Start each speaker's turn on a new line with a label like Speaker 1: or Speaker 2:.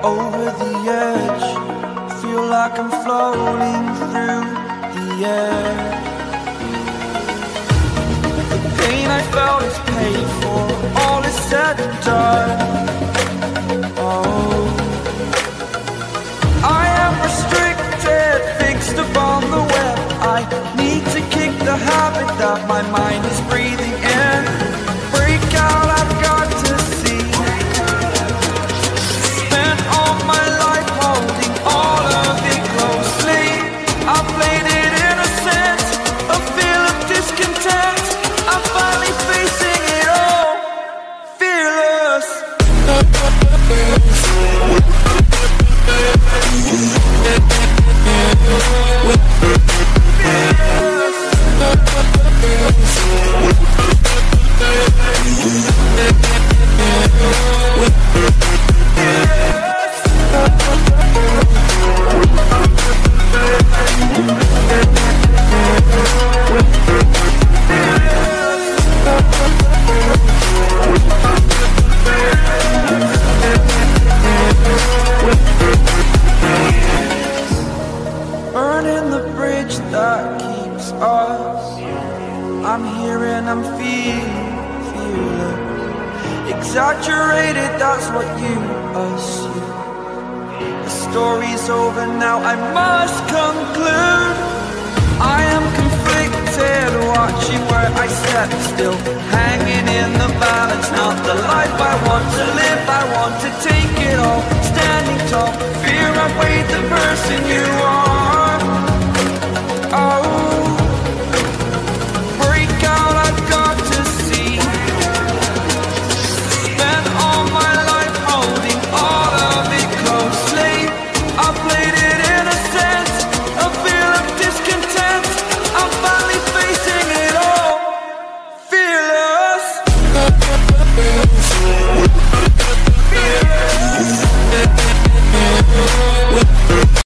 Speaker 1: over the edge. Feel like I'm floating through the air. The pain I felt is paid for, all is said and done. Oh, I am restricted, fixed upon the web. I need to kick the habit that my mind is breathing in. Break out, I've got to see. Spent all my life holding all of it closely. I played it innocent, a feel of discontent. I'm finally facing it all, fearless. Burning the bridge that keeps us. I'm here and I'm feeling exaggerated, that's what you assume. The story's over now, I must conclude. I am conflicted, watching where I step still, hanging in the balance. Not the life I want to live, I want to take it all. Standing tall, fear I weighed the person you are.